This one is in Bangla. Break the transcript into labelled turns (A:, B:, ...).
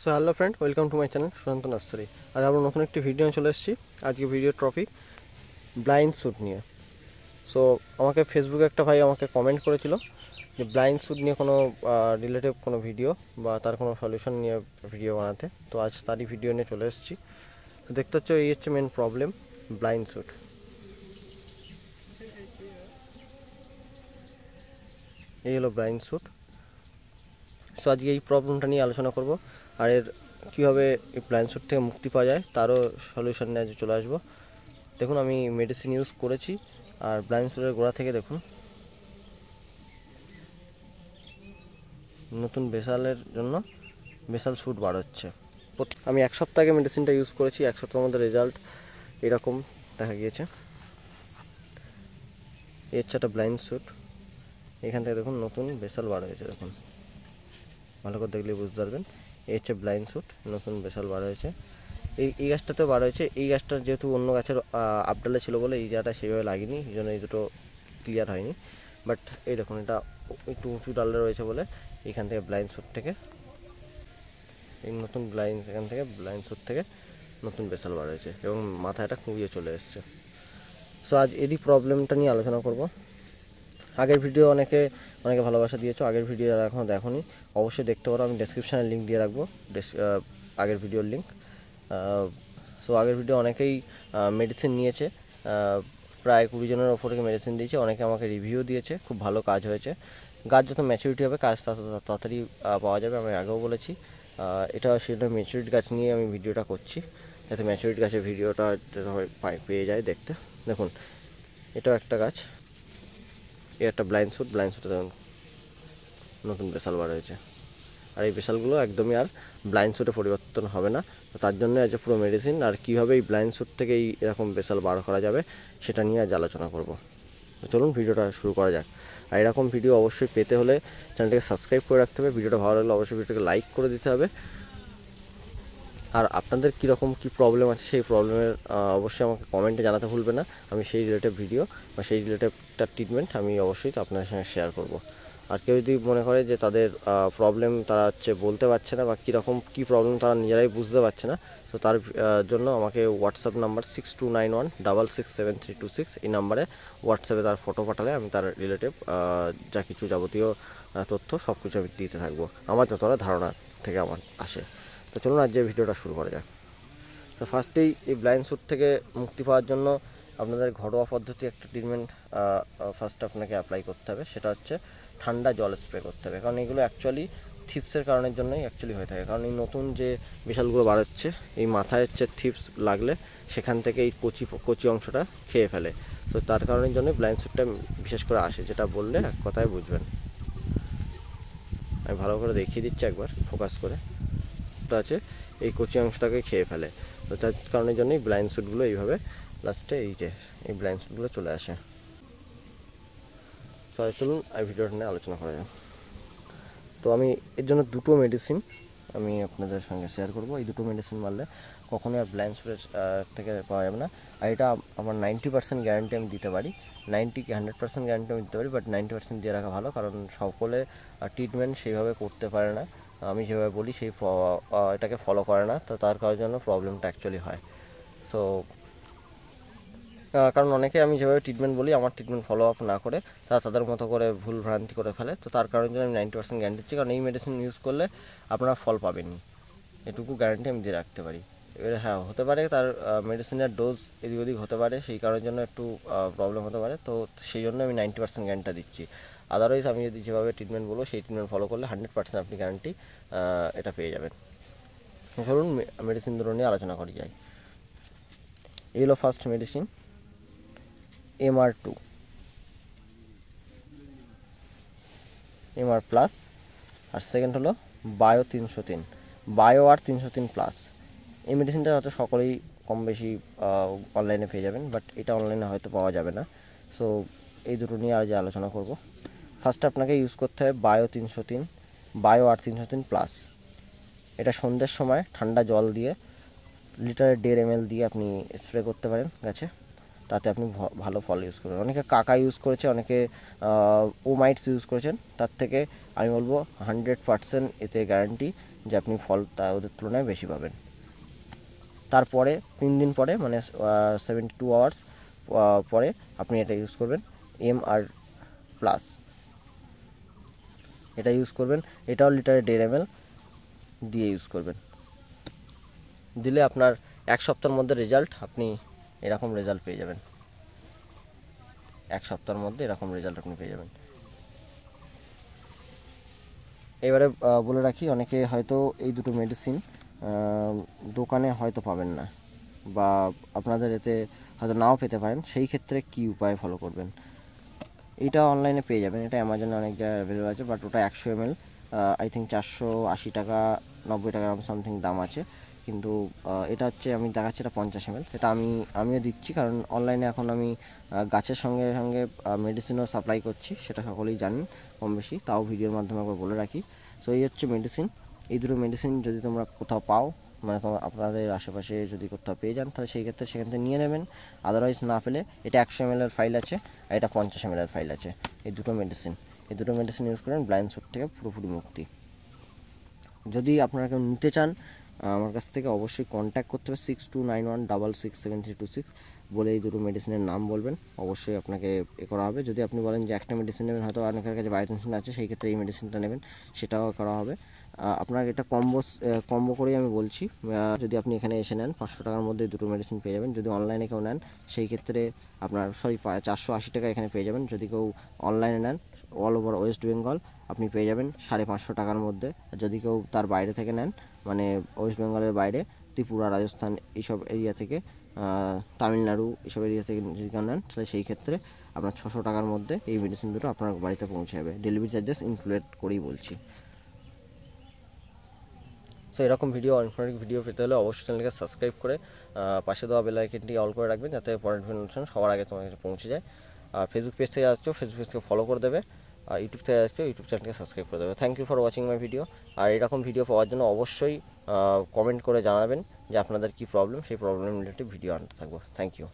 A: So hello friend, welcome to my channel Sushant nursery. আজ আমরা নতুন একটি ভিডিও নিয়ে চলে এসেছি। আজকে ভিডিও টপিক ব্লাইন্ড শ্যুট নিয়ে। সো আমাকে ফেসবুকে একটা ভাই আমাকে কমেন্ট করেছিল যে ব্লাইন্ড শ্যুট নিয়ে কোনো রিলেটিভ কোনো ভিডিও বা তার কোনো সলিউশন নিয়ে ভিডিও বানাতে। তো আজ তারই ভিডিও নিয়ে চলে এসেছি। তো দেখতে হচ্ছে এই হচ্ছে মেন প্রবলেম, ব্লাইন্ড শ্যুট। এই হলো ব্লাইন্ড শ্যুট। সো আজকে এই প্রবলেমটা নিয়ে আলোচনা করব, আর এর কীভাবে এই ব্লাইন্ড শ্যুট থেকে মুক্তি পাওয়া যায় তারও সলিউশন নিয়ে আজ চলে আসবো। দেখুন, আমি মেডিসিন ইউজ করেছি, আর ব্লাইন্ড শ্যুটের গোড়া থেকে দেখুন নতুন বেসালের জন্য বেসাল শ্যুট বার হচ্ছে। আমি এক সপ্তাহ আগে মেডিসিনটা ইউজ করেছি, এক সপ্তাহের মধ্যে রেজাল্ট এরকম দেখা গিয়েছে। এই হচ্ছে একটা ব্লাইন্ড শ্যুট। এখান থেকে দেখুন নতুন বেসাল বার হয়েছে, দেখুন ভালো করে দেখলে বুঝতে পারবেন। এই হচ্ছে ব্লাইন্ড শ্যুট, নতুন বেসাল বার হয়েছে। এই গাছটাতেও বার হয়েছে। এই গাছটা যেহেতু অন্য গাছের আপডালে ছিল বলে এই জায়গাটা সেইভাবে লাগেনি, এই জন্য এই দুটো ক্লিয়ার হয়নি। বাট এই দেখুন, এটা একটু উঁচু ডালে রয়েছে বলে এইখান থেকে ব্লাইন্ড শ্যুট থেকে এই নতুন এখান থেকে ব্লাইন্ড শ্যুট থেকে নতুন বেসাল বার হয়েছে এবং মাথায় এটা কুঁড়িয়ে চলে এসছে। সো আজ এরই প্রবলেমটা নিয়ে আলোচনা করব। আগের ভিডিও অনেকে ভালোবাসা দিয়েছো। আগের ভিডিও যারা এখনও দেখোনি অবশ্যই দেখতে পারো, আমি ডেসক্রিপশানে লিঙ্ক দিয়ে রাখবো, আগের ভিডিওর লিঙ্ক। সো আগের ভিডিও অনেকেই মেডিসিন নিয়েছে, প্রায় 20 জনের ওপর থেকে মেডিসিন দিয়েছে। অনেকে আমাকে রিভিউ দিয়েছে, খুব ভালো কাজ হয়েছে। গাছ যত ম্যাচুরিটি হবে কাজ তত তাড়াতাড়ি পাওয়া যাবে। আমি আগেও বলেছি, এটা সেটা ম্যাচুরিটি গাছ নিয়ে আমি ভিডিওটা করছি, যাতে ম্যাচুরিটি গাছের ভিডিওটা পেয়ে যায় দেখতে। দেখুন, এটাও একটা গাছ, এ একটা ব্লাইন্ড শ্যুটে দেখুন নতুন বেসাল বার হয়েছে। আর এই বেসালগুলো একদমই আর ব্লাইন্ড শ্যুটে পরিবর্তন হবে না। তো তার জন্য আজ পুরো মেডিসিন আর কীভাবে এই ব্লাইন্ড শ্যুট থেকে এই এরকম বেসাল বার করা যাবে সেটা নিয়ে আজ আলোচনা করব। তো চলুন ভিডিওটা শুরু করা যাক। আর এরকম ভিডিও অবশ্যই পেতে হলে চ্যানেলটাকে সাবস্ক্রাইব করে রাখতে হবে। ভিডিওটা ভালো লাগলে অবশ্যই ভিডিওটাকে লাইক করে দিতে হবে। আর আপনাদের কীরকম কী প্রবলেম আছে সেই প্রবলেমের অবশ্যই আমাকে কমেন্টে জানাতে ভুলবে না। আমি সেই রিলেটেড ভিডিও বা সেই রিলেটেড ট্রিটমেন্ট আমি অবশ্যই আপনাদের সঙ্গে শেয়ার করব। আর কেউ যদি মনে করে যে তাদের প্রবলেম তারা বলতে পারছে না বা কীরকম কী প্রবলেম তারা নিজেরাই বুঝতে পারছে না, তো তার জন্য আমাকে হোয়াটসঅ্যাপ নাম্বার 6291667326 এই নাম্বারে হোয়াটসঅ্যাপে তার ফটো পাঠালে আমি তার রিলেটিভ যা কিছু যাবতীয় তথ্য সব কিছু আমি দিতে থাকবো, আমার যতটা ধারণা থেকে আমার আসে। তো চলুন আজ যে ভিডিওটা শুরু করা যাক। তো ফার্স্টেই এই ব্লাইন্ড শ্যুট থেকে মুক্তি পাওয়ার জন্য আপনাদের ঘরোয়া পদ্ধতি একটা ট্রিটমেন্ট ফার্স্ট আপনাকে অ্যাপ্লাই করতে হবে। সেটা হচ্ছে ঠান্ডা জল স্প্রে করতে হবে, কারণ এগুলো অ্যাকচুয়ালি থিপসের কারণের জন্যই অ্যাকচুয়ালি হয়ে থাকে। কারণ এই নতুন যে বিশালগুলো বার হচ্ছে, এই মাথায় থিপস লাগলে সেখান থেকে এই কচি অংশটা খেয়ে ফেলে। তো তার কারণের জন্য ব্লাইন্ড শ্যুটটা বিশেষ করে আসে, যেটা বললে এক কথায় বুঝবেন। আমি ভালো করে দেখিয়ে দিচ্ছি একবার ফোকাস করে। আছে এই কচি অংশটাকে খেয়ে ফেলে। তো তার কারণের জন্যই ব্লাইন্ড শ্যুটগুলো এইভাবে লাস্টে এই ব্লাইন্ড শ্যুটগুলো চলে আসে। তো চলুন এই ভিডিওটা নিয়ে আলোচনা করা যায়। তো আমি এর জন্য দুটো মেডিসিন আমি আপনাদের সঙ্গে শেয়ার করব। এই দুটো মেডিসিন মারলে কখনোই আর ব্লাইন্ড শ্যুটের থেকে পাওয়া যাবে না। আর এটা আমার 90% গ্যারান্টি আমি দিতে পারি। 100% গ্যারান্টি আমি দিতে পারি, বাট 90% দিয়ে রাখা ভালো, কারণ সকলে ট্রিটমেন্ট সেইভাবে করতে পারে না। আমি যেভাবে বলি সেই এটাকে ফলো করে না, তো তার কারণের জন্য প্রবলেমটা অ্যাকচুয়ালি হয়। সো কারণ অনেকে আমি যেভাবে ট্রিটমেন্ট বলি আমার ট্রিটমেন্ট ফলো আপ না করে তারা তাদের মতো করে ভুল ভ্রান্তি করে ফেলে। তো তার কারণের জন্য আমি 90% গ্যারান্টি দিচ্ছি, কারণ এই মেডিসিন ইউজ করলে আপনারা ফল পাবেনই, এটুকু গ্যারান্টি আমি দিয়ে রাখতে পারি। এবারে হ্যাঁ, হতে পারে তার মেডিসিনের ডোজ এদিক ওদিক হতে পারে, সেই কারণের জন্য একটু প্রবলেম হতে পারে। তো সেই জন্য আমি 90% গ্যারান্টিটা দিচ্ছি। আদারওয়াইজ আমি যদি যেভাবে ট্রিটমেন্ট বলবো সেই ট্রিটমেন্ট ফলো করলে 100% আপনি গ্যারান্টি এটা পেয়ে যাবেন। চলুন মেডিসিন দুটো নিয়ে আলোচনা করি যাই। এই হলো first medicine MR2 MR plus, আর সেকেন্ড হলো বায়ো 303 বায়ো আর 303 প্লাস। এই মেডিসিনটা হয়তো সকলেই কম বেশি অনলাইনে পেয়ে যাবেন, বাট এটা অনলাইনে হয়তো পাওয়া যাবে না। সো এই দুটো নিয়ে আজ আলোচনা করব। ফার্স্টে আপনাকে ইউজ করতে হবে বায়ো 303 বায়ো আর 303 প্লাস। এটা সন্ধ্যের সময় ঠান্ডা জল দিয়ে লিটারে 1.5 ml দিয়ে আপনি স্প্রে করতে পারেন গাছে, তাতে আপনি ভালো ফল ইউজ করবেন। অনেকে কাকা ইউজ করেছে, অনেকে ওমাইটস ইউজ করেছেন। তার থেকে আমি বলবো 100% এতে গ্যারান্টি যে আপনি ফল ওদের তুলনায় বেশি পাবেন। তারপরে 3 দিন পরে মানে 72 আওয়ার্স পরে আপনি এটা ইউজ করবেন MR প্লাস, এটা ইউজ করবেন। এটাও লিটারে 1.5 ml দিয়ে ইউজ করবেন। দিলে আপনার 1 সপ্তাহের মধ্যে রেজাল্ট, আপনি এরকম রেজাল্ট পেয়ে যাবেন। 1 সপ্তাহের মধ্যে এরকম রেজাল্ট আপনি পেয়ে যাবেন। এবারে বলে রাখি, অনেকে হয়তো এই দুটো মেডিসিন দোকানে হয়তো পাবেন না, বা আপনাদের এতে হয়তো নাও পেতে পারেন। সেই ক্ষেত্রে কি উপায় ফলো করবেন? এটা অনলাইনে পেয়ে যাবেন, এটা অ্যামাজনে অনেক জায়গায় অ্যাভেলেবল আছে, বাট ওটা 100 ml আই থিঙ্ক 480 টাকা 90 টাকা সামথিং দাম আছে। কিন্তু এটা হচ্ছে আমি দেখাচ্ছি, এটা 50 ml। এটা আমিও দিচ্ছি, কারণ অনলাইনে এখন আমি গাছের সঙ্গে সঙ্গে মেডিসিনও সাপ্লাই করছি, সেটা সকলেই জানেন কম বেশি, তাও ভিডিওর মাধ্যমে একবার বলে রাখি। সো এই হচ্ছে মেডিসিন। এই দুটো মেডিসিন যদি তোমরা কোথাও পাও, মানে তোমার আপনাদের আশেপাশে যদি কোথাও পেয়ে যান, তাহলে সেই ক্ষেত্রে সেখান থেকে নিয়ে নেবেন। আদারওয়াইজ না পেলে এটা 100 ml এর ফাইল আছে, আর এটা 50 ml এর ফাইল আছে। এই দুটো মেডিসিন ইউজ করেন, ব্লাইন্ড স্পট থেকে পুরোপুরি মুক্তি। যদি আপনারা কেউ নিতে চান আমার কাছ থেকে, অবশ্যই কন্ট্যাক্ট করতে হবে 6291667326 বলে এই দুটো মেডিসিনের নাম বলবেন, অবশ্যই আপনাকে করা হবে। যদি আপনি বলেন যে একটা মেডিসিন নেবেন, হয়তো অনেকের কাছে বায়োটেনশন আছে, সেই ক্ষেত্রে এই মেডিসিনটা নেবেন, সেটাও করা হবে। আপনার এটা কম্বো করেই আমি বলছি। যদি আপনি এখানে এসে নেন 500 টাকার মধ্যে দুটো মেডিসিন পেয়ে যাবেন। যদি অনলাইনে কেউ নেন, সেই ক্ষেত্রে আপনার 480 টাকা এখানে পেয়ে যাবেন। যদি কেউ অনলাইনে নেন অল ওভার ওয়েস্ট বেঙ্গল, আপনি পেয়ে যাবেন 550 টাকার মধ্যে। যদি কেউ তার বাইরে থেকে নেন, মানে ওয়েস্ট বেঙ্গলের বাইরে ত্রিপুরা, রাজস্থান এইসব এরিয়া থেকে, তামিলনাড়ু এইসব এরিয়া থেকে যদি কেউ নেন, তাহলে সেই ক্ষেত্রে আপনার 600 টাকার মধ্যে এই মেডিসিন দুটো আপনার বাড়িতে পৌঁছে যাবে, ডেলিভারি চার্জেস ইনক্লুডেড করেই বলছি। সো এরকম ইনফরমেটিভ ভিডিও পেতে হলে অবশ্যই চ্যানেলকে সাবস্ক্রাইব করে পাশে দেওয়া বেল আইকনটি অল করে রাখবেন, যাতে পরের নোটিফিকেশন সবার আগে তোমার কাছে পৌঁছে যায়। আর ফেসবুক পেজ থেকে আসছো, ফেসবুক পেজ থেকে ফলো করে দেবে। আর ইউটিউব থেকে আসছো, ইউটিউব চ্যানেলকে সাবস্ক্রাইব করে দেবে। Thank you for watching my video. আর এরকম ভিডিও পাওয়ার জন্য অবশ্যই কমেন্ট করে জানাবেন যে আপনাদের কী প্রবলেম, সেই প্রবলেম রিলেটেড ভিডিও আনতে থাকবো। Thank you.